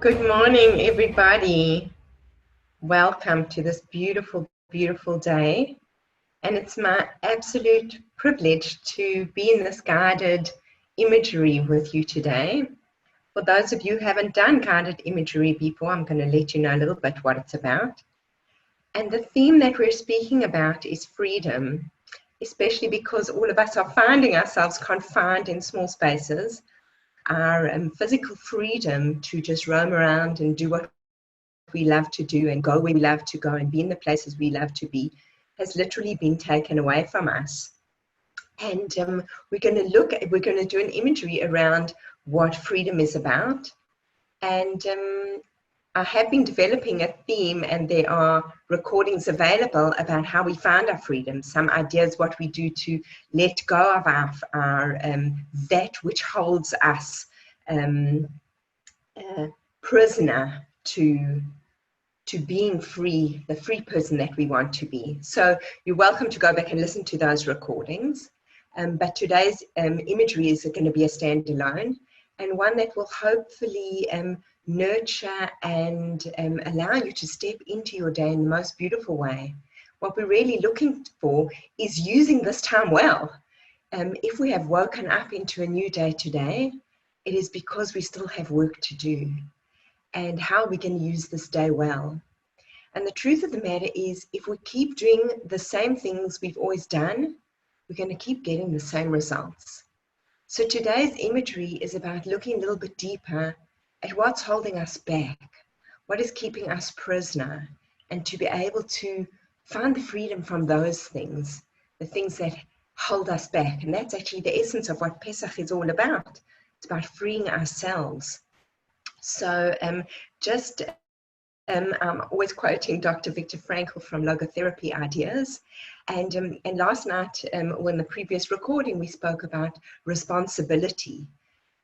Good morning, everybody. Welcome to this beautiful, beautiful day. And it's my absolute privilege to be in this guided imagery with you today. For those of you who haven't done guided imagery before, I'm going to let you know a little bit what it's about. And the theme that we're speaking about is freedom, especially because all of us are finding ourselves confined in small spaces. Our physical freedom to just roam around and do what we love to do and go where we love to go and be in the places we love to be has literally been taken away from us. And we're going to do an imagery around what freedom is about. And I have been developing a theme, and there are recordings available about how we find our freedom, some ideas what we do to let go of our that which holds us prisoner to being free, the free person that we want to be. So you're welcome to go back and listen to those recordings. But today's imagery is going to be a standalone, and one that will hopefully nurture and allow you to step into your day in the most beautiful way. What we're really looking for is using this time well. If we have woken up into a new day today, it is because we still have work to do. And how we can use this day well. And the truth of the matter is, if we keep doing the same things we've always done, we're going to keep getting the same results. So today's imagery is about looking a little bit deeper at what's holding us back, what is keeping us prisoner, and to be able to find the freedom from those things, the things that hold us back. And that's actually the essence of what Pesach is all about. It's about freeing ourselves. So I'm always quoting Dr. Viktor Frankl from Logotherapy Ideas. And last night, when the previous recording, we spoke about responsibility.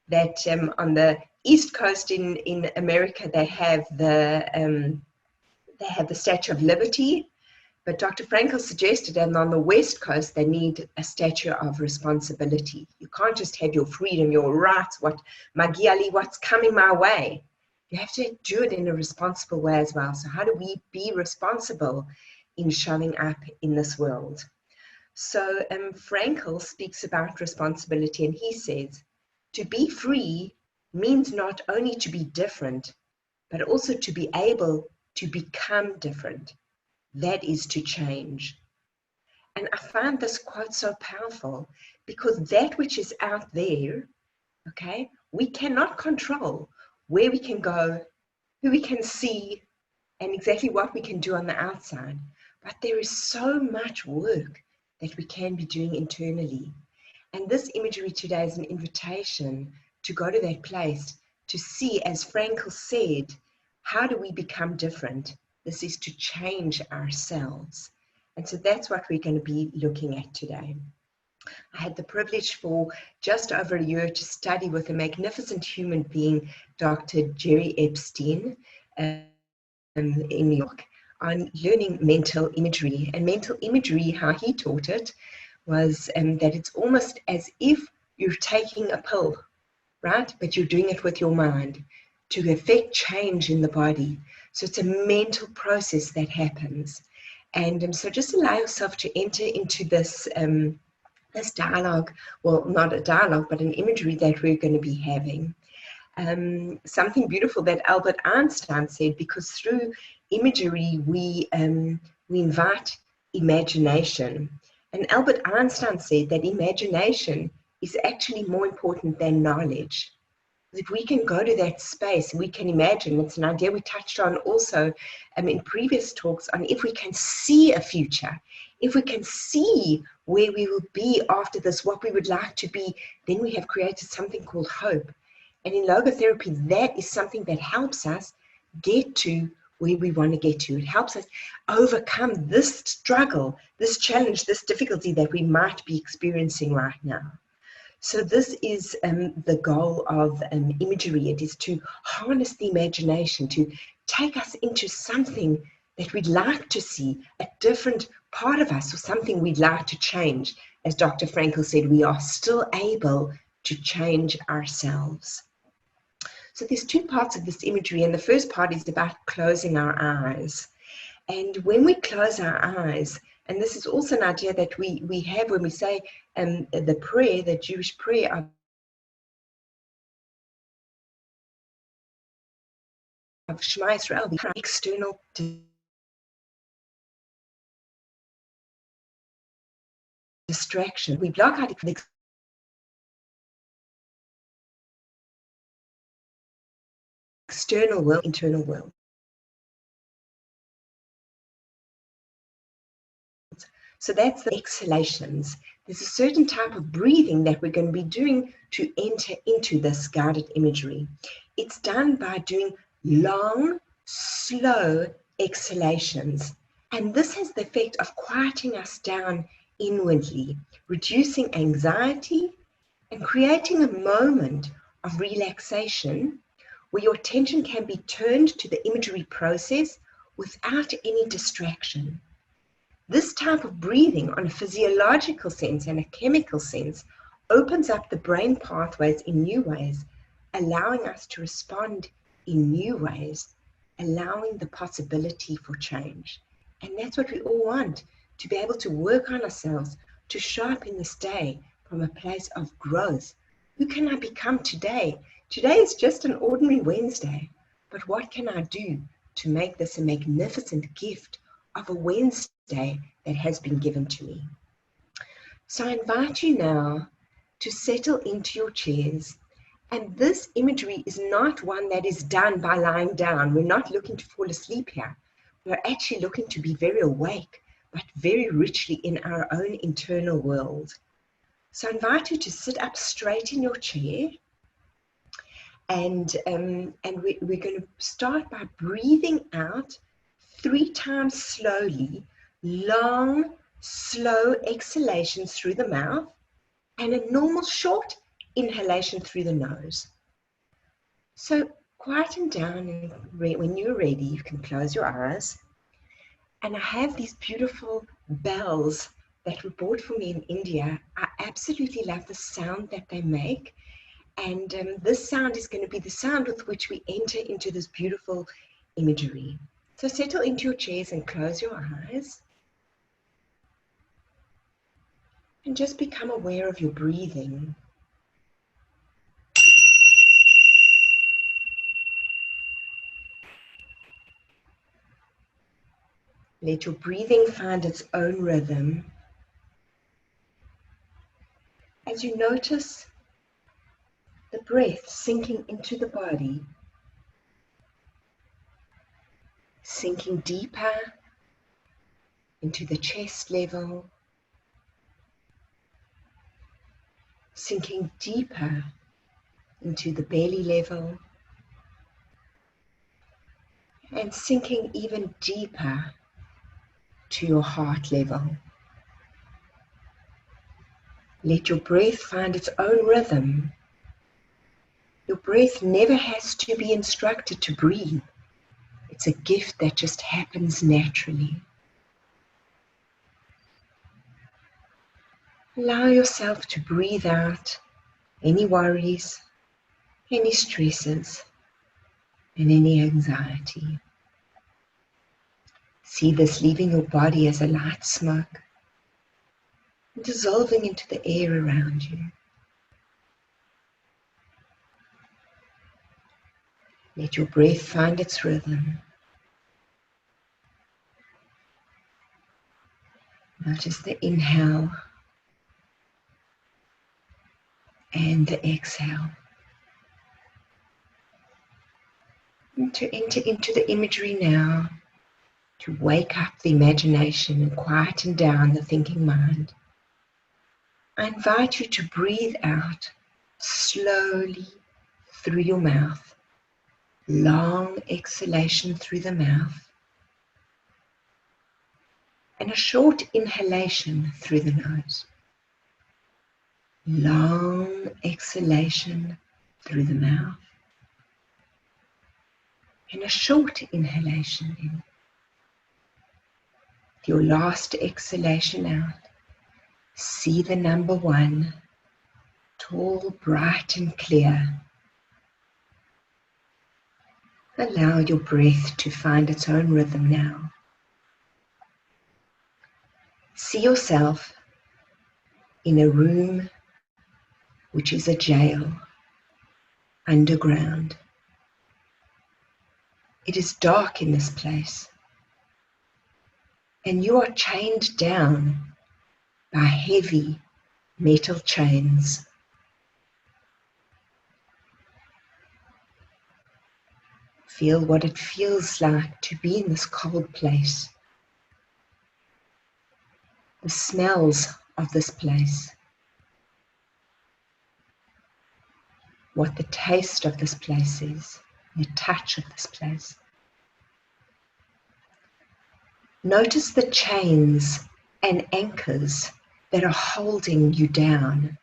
That on the East Coast in America, they have the Statue of Liberty. But Dr. Frankl suggested, and on the West Coast, they need a statue of responsibility. You can't just have your freedom, your rights, what's coming my way. You have to do it in a responsible way as well. So how do we be responsible in showing up in this world? So Frankl speaks about responsibility, and he says, to be free means not only to be different, but also to be able to become different. That is to change. And I find this quote so powerful because that which is out there, okay, we cannot control where we can go, who we can see, and exactly what we can do on the outside. But there is so much work that we can be doing internally. And this imagery today is an invitation to go to that place, to see, as Frankl said, how do we become different? This is to change ourselves. And so that's what we're going to be looking at today. I had the privilege for just over a year to study with a magnificent human being, Dr. Jerry Epstein, in New York, on learning mental imagery. And mental imagery, how he taught it, was that it's almost as if you're taking a pill, right? But you're doing it with your mind to affect change in the body. So it's a mental process that happens. And so just allow yourself to enter into this dialogue, well, not a dialogue, but an imagery that we're going to be having. Something beautiful that Albert Einstein said, because through imagery, we invite imagination. And Albert Einstein said that imagination is actually more important than knowledge. If we can go to that space, we can imagine. It's an idea we touched on also in previous talks on if we can see a future, if we can see where we will be after this, what we would like to be, then we have created something called hope. And in logotherapy, that is something that helps us get to where we want to get to. It helps us overcome this struggle, this challenge, this difficulty that we might be experiencing right now. So this is the goal of imagery. It is to harness the imagination, to take us into something that we'd like to see, a different part of us, or something we'd like to change. As Dr. Frankl said, we are still able to change ourselves. So there's two parts of this imagery, and the first part is about closing our eyes. And when we close our eyes, and this is also an idea that we have when we say the prayer, the Jewish prayer of Shema Israel, the external distraction. We block out the external world, internal world. So that's the exhalations. There's a certain type of breathing that we're going to be doing to enter into this guided imagery. It's done by doing long, slow exhalations. And this has the effect of quieting us down inwardly, reducing anxiety, and creating a moment of relaxation where your attention can be turned to the imagery process without any distraction. This type of breathing on a physiological sense and a chemical sense opens up the brain pathways in new ways, allowing us to respond in new ways, allowing the possibility for change. And that's what we all want, to be able to work on ourselves, to show up in this day from a place of growth. Who can I become today? Today is just an ordinary Wednesday, but what can I do to make this a magnificent gift of a Wednesday that has been given to me? So I invite you now to settle into your chairs. And this imagery is not one that is done by lying down. We're not looking to fall asleep here. We're actually looking to be very awake, but very richly in our own internal world. So I invite you to sit up straight in your chair. And we're going to start by breathing out 3 times slowly, long, slow exhalations through the mouth, and a normal short inhalation through the nose. So quieten down, and when you're ready, you can close your eyes. And I have these beautiful bells that were bought for me in India. I absolutely love the sound that they make. And this sound is going to be the sound with which we enter into this beautiful imagery. So settle into your chairs and close your eyes. And just become aware of your breathing. Let your breathing find its own rhythm. As you notice the breath sinking into the body, sinking deeper into the chest level, sinking deeper into the belly level, and sinking even deeper to your heart level. Let your breath find its own rhythm. Your breath never has to be instructed to breathe. It's a gift that just happens naturally. Allow yourself to breathe out any worries, any stresses, and any anxiety. See this leaving your body as a light smoke, and dissolving into the air around you. Let your breath find its rhythm. Notice the inhale and the exhale. And to enter into the imagery now, to wake up the imagination and quieten down the thinking mind, I invite you to breathe out slowly through your mouth. Long exhalation through the mouth, and a short inhalation through the nose. Long exhalation through the mouth, and a short inhalation in. Your last exhalation out, see the number 1, tall, bright and clear. Allow your breath to find its own rhythm now. See yourself in a room which is a jail, underground. It is dark in this place, and you are chained down by heavy metal chains. Feel what it feels like to be in this cold place. The smells of this place. What the taste of this place is. The touch of this place. Notice the chains and anchors that are holding you down,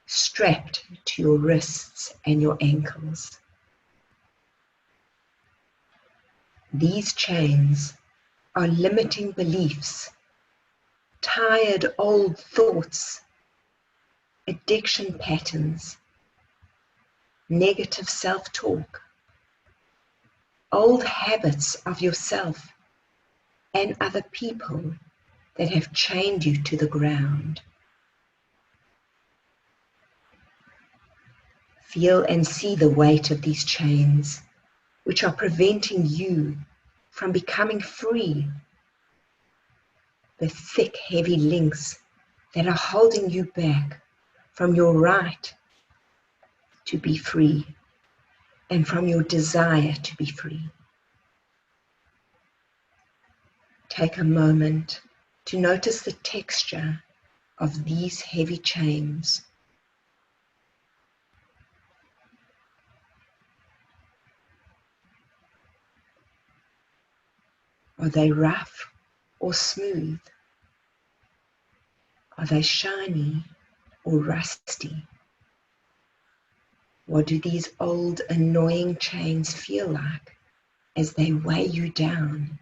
strapped to your wrists and your ankles. These chains are limiting beliefs, tired old thoughts, addiction patterns, negative self-talk, old habits of yourself and other people that have chained you to the ground. Feel and see the weight of these chains, which are preventing you from becoming free. The thick, heavy links that are holding you back from your right to be free and from your desire to be free. Take a moment to notice the texture of these heavy chains. Are they rough or smooth? Are they shiny or rusty? What do these old annoying chains feel like as they weigh you down?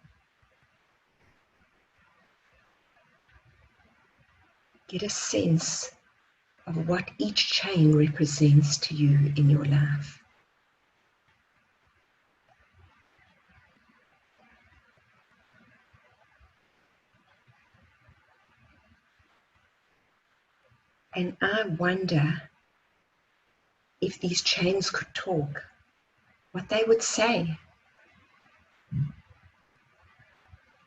Get a sense of what each chain represents to you in your life. And I wonder if these chains could talk, what they would say.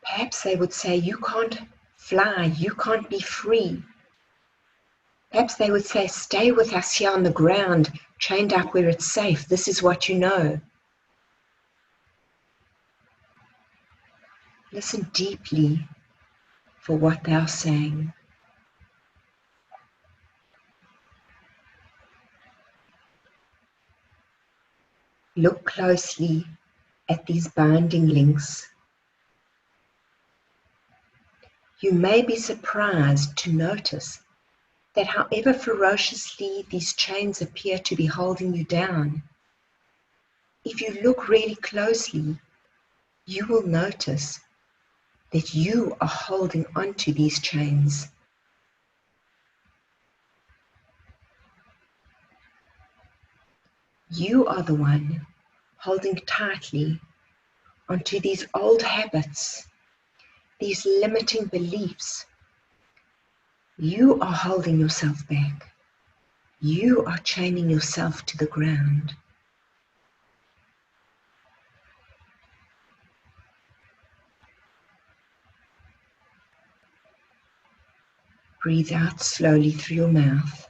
Perhaps they would say, you can't fly, you can't be free. Perhaps they would say, stay with us here on the ground, chained up where it's safe. This is what you know. Listen deeply for what they are saying. Look closely at these binding links. You may be surprised to notice that however ferociously these chains appear to be holding you down, if you look really closely, you will notice that you are holding onto these chains. You are the one holding tightly onto these old habits, these limiting beliefs. You are holding yourself back. You are chaining yourself to the ground. Breathe out slowly through your mouth.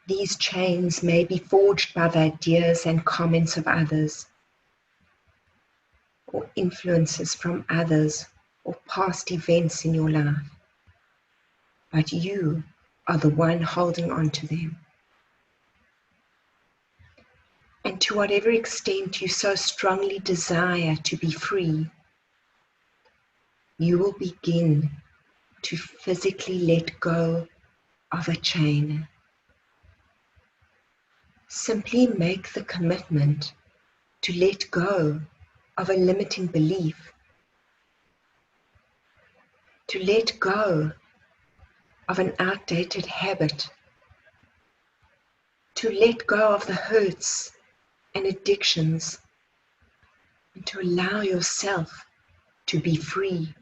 These chains may be forged by the ideas and comments of others, or influences from others, or past events in your life. But you are the one holding on to them. And to whatever extent you so strongly desire to be free, you will begin to physically let go of a chain. Simply make the commitment to let go of a limiting belief, to let go of an outdated habit, to let go of the hurts and addictions, and to allow yourself to be free.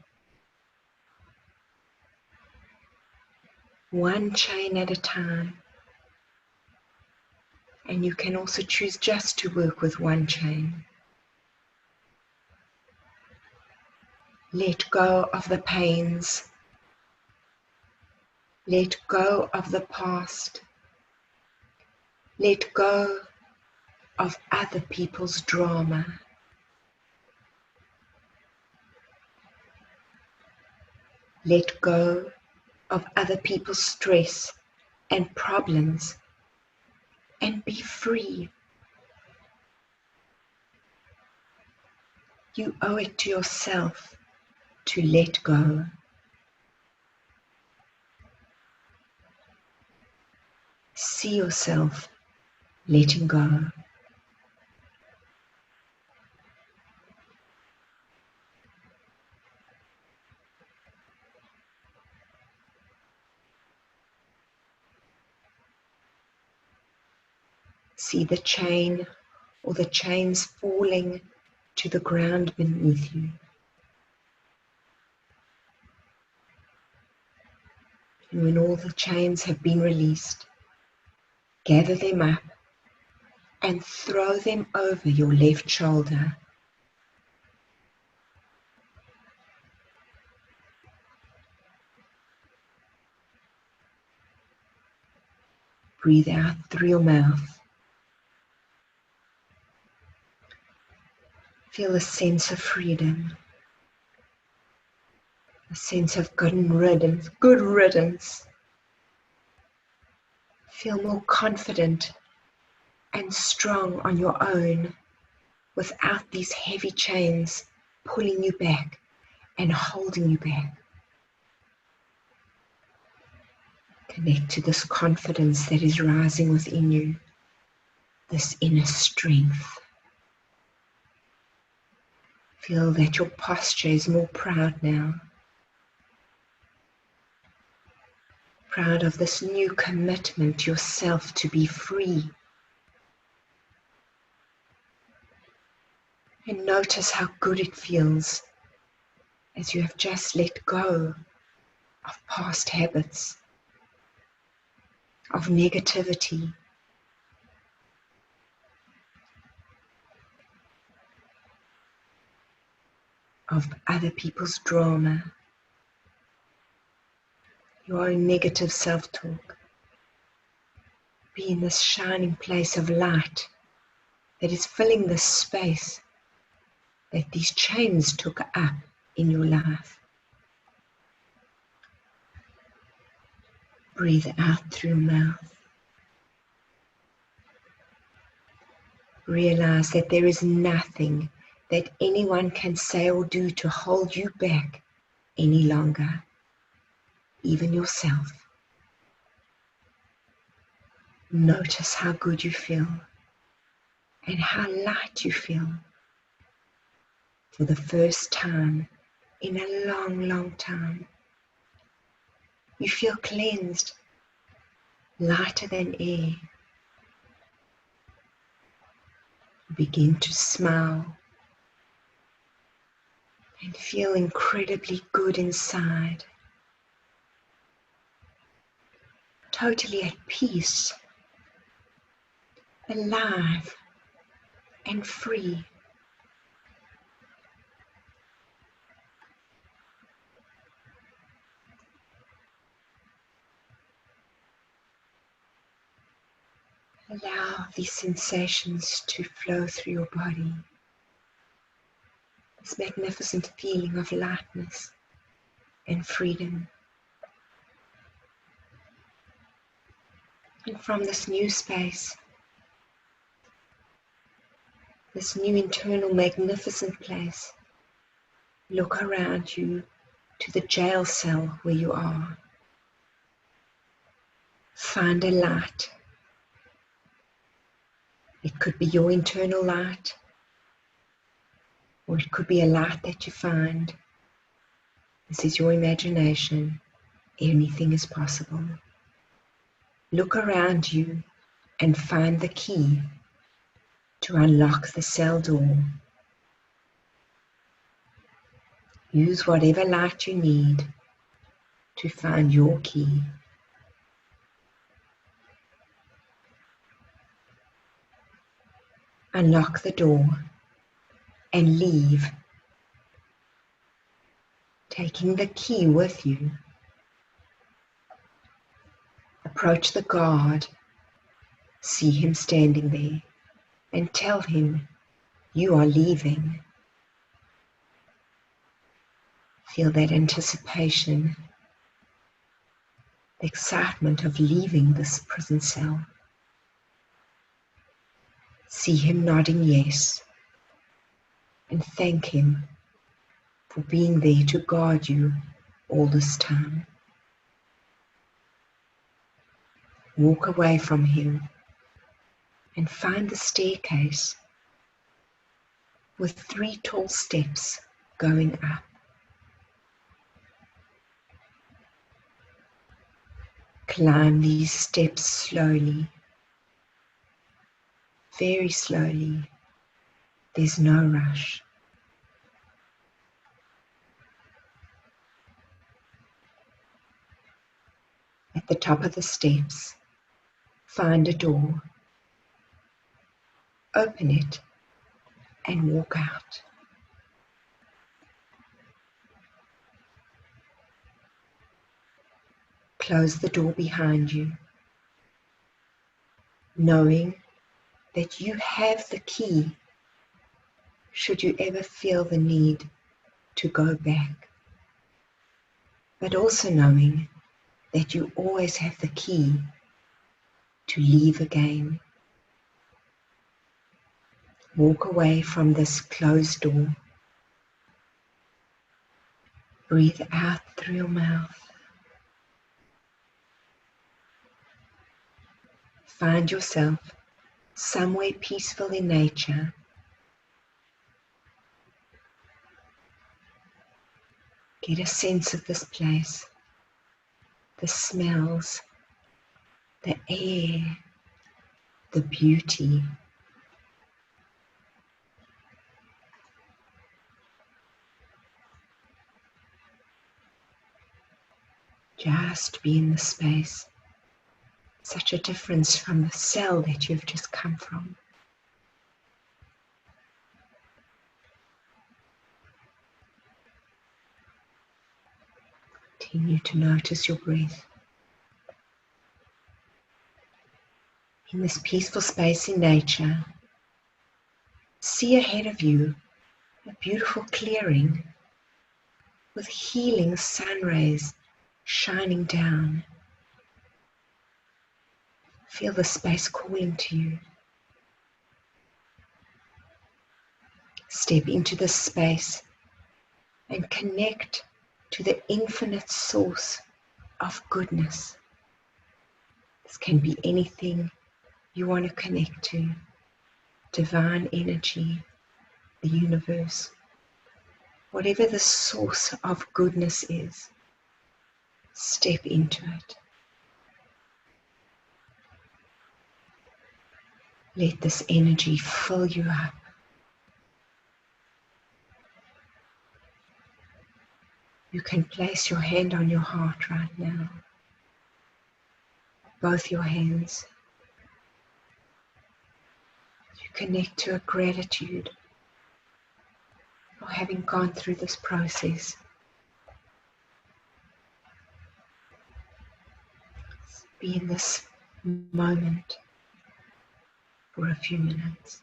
One chain at a time. And you can also choose just to work with one chain. Let go of the pains. Let go of the past. Let go of other people's drama. Let go of other people's stress and problems, and be free. You owe it to yourself to let go. See yourself letting go. See the chain or the chains falling to the ground beneath you. And when all the chains have been released, gather them up and throw them over your left shoulder. Breathe out through your mouth. Feel a sense of freedom, a sense of good riddance. Feel more confident and strong on your own without these heavy chains pulling you back and holding you back. Connect to this confidence that is rising within you, this inner strength. Feel that your posture is more proud now. Proud of this new commitment to yourself to be free. And notice how good it feels as you have just let go of past habits, of negativity, of other people's drama, your own negative self-talk. Be in this shining place of light that is filling this space that these chains took up in your life. Breathe out through your mouth. Realize that there is nothing that anyone can say or do to hold you back any longer, even yourself. Notice how good you feel and how light you feel. For the first time in a long, long time, you feel cleansed, lighter than air. You begin to smile and feel incredibly good inside, totally at peace, alive and free. Allow these sensations to flow through your body. This magnificent feeling of lightness and freedom. And from this new space, this new internal magnificent place, look around you to the jail cell where you are. Find a light. It could be your internal light, or it could be a light that you find. This is your imagination. Anything is possible. Look around you and find the key to unlock the cell door. Use whatever light you need to find your key. Unlock the door and leave, taking the key with you. Approach the guard, see him standing there, and tell him you are leaving. Feel that anticipation, the excitement of leaving this prison cell. See him nodding yes, and thank him for being there to guard you all this time. Walk away from him and find the staircase with 3 tall steps going up. Climb these steps slowly, very slowly. There's no rush. At the top of the steps, find a door. Open it and walk out. Close the door behind you, knowing that you have the key should you ever feel the need to go back, but also knowing that you always have the key to leave again. Walk away from this closed door. Breathe out through your mouth. Find yourself somewhere peaceful in nature. Get a sense of this place, the smells, the air, the beauty. Just be in the space. Such a difference from the cell that you've just come from. Continue to notice your breath. In this peaceful space in nature, see ahead of you a beautiful clearing with healing sun rays shining down. Feel the space calling to you. Step into this space and connect to the infinite source of goodness. This can be anything you want to connect to. Divine energy, the universe, whatever the source of goodness is, step into it. Let this energy fill you up. You can place your hand on your heart right now. Both your hands. You connect to a gratitude for having gone through this process. Be in this moment for a few minutes.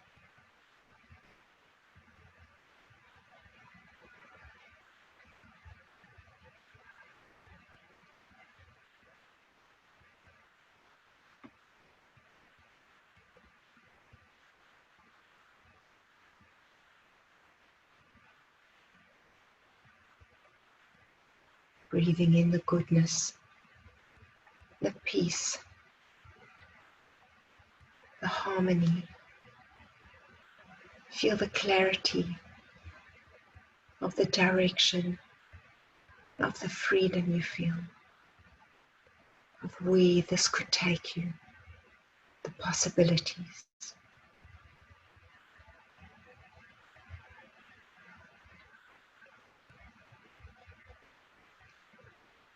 Breathing in the goodness, the peace, the harmony. Feel the clarity of the direction, of the freedom you feel. of where this could take you, the possibilities.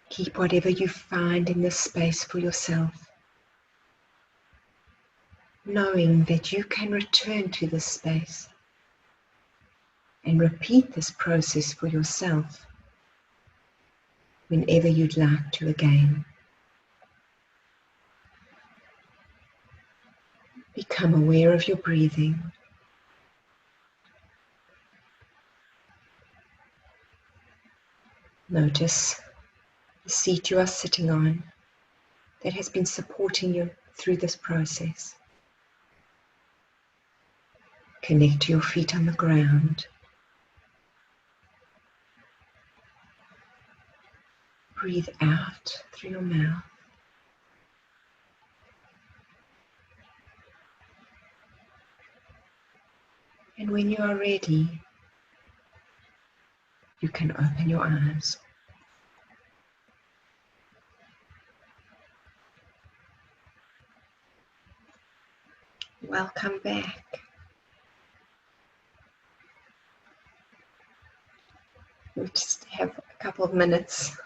Keep whatever you find in this space for yourself, knowing that you can return to this space and repeat this process for yourself whenever you'd like to again. Become aware of your breathing. Notice the seat you are sitting on that has been supporting you through this process. Connect to your feet on the ground. Breathe out through your mouth. And when you are ready, you can open your eyes. Welcome back. We just have a couple of minutes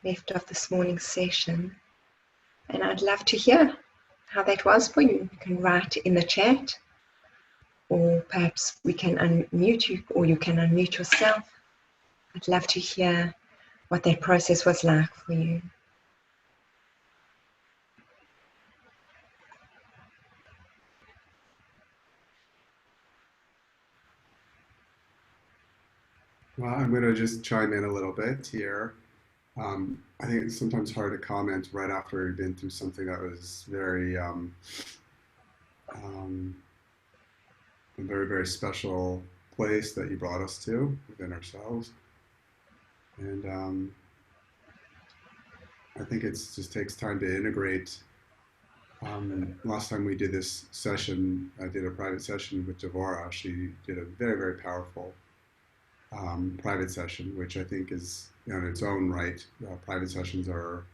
left of this morning's session, and I'd love to hear how that was for you. You can write in the chat, or perhaps we can unmute you, or you can unmute yourself. I'd love to hear what that process was like for you. Well, I'm going to just chime in a little bit here. I think it's sometimes hard to comment right after we've been through something that was a very, very special place that you brought us to within ourselves. And I think it just takes time to integrate. Last time we did this session, I did a private session with Devorah. She did a very, very powerful private session, which I think is in its own right. Private sessions are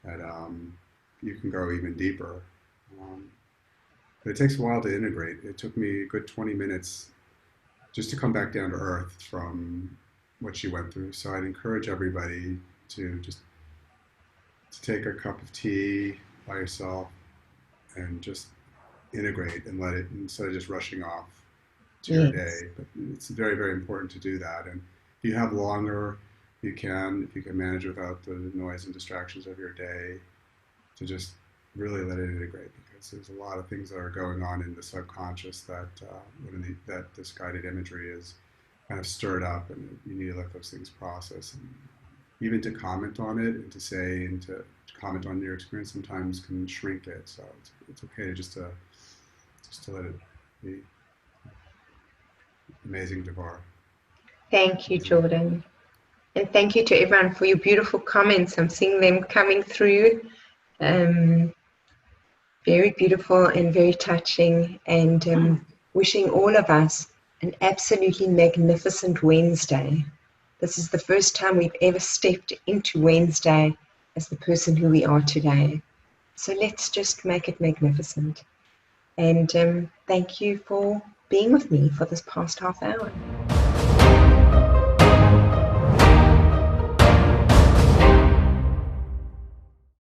at, you can go even deeper. But it takes a while to integrate. It took me a good 20 minutes just to come back down to earth from what she went through. So I'd encourage everybody to just to take a cup of tea by yourself and just integrate and let it, instead of just rushing off to your day. But it's very, very important to do that. And if you have longer, if you can manage without the noise and distractions of your day, to just really let it integrate, because there's a lot of things that are going on in the subconscious that that this guided imagery is kind of stirred up, and you need to let those things process. And even to comment on it and to say and to comment on your experience sometimes can shrink it. So it's okay just to let it be. Amazing, Devorah. Thank you, Jordan. And thank you to everyone for your beautiful comments. I'm seeing them coming through. Very beautiful and very touching, and wishing all of us an absolutely magnificent Wednesday. This is the first time we've ever stepped into Wednesday as the person who we are today. So let's just make it magnificent. And thank you for being with me for this past half hour.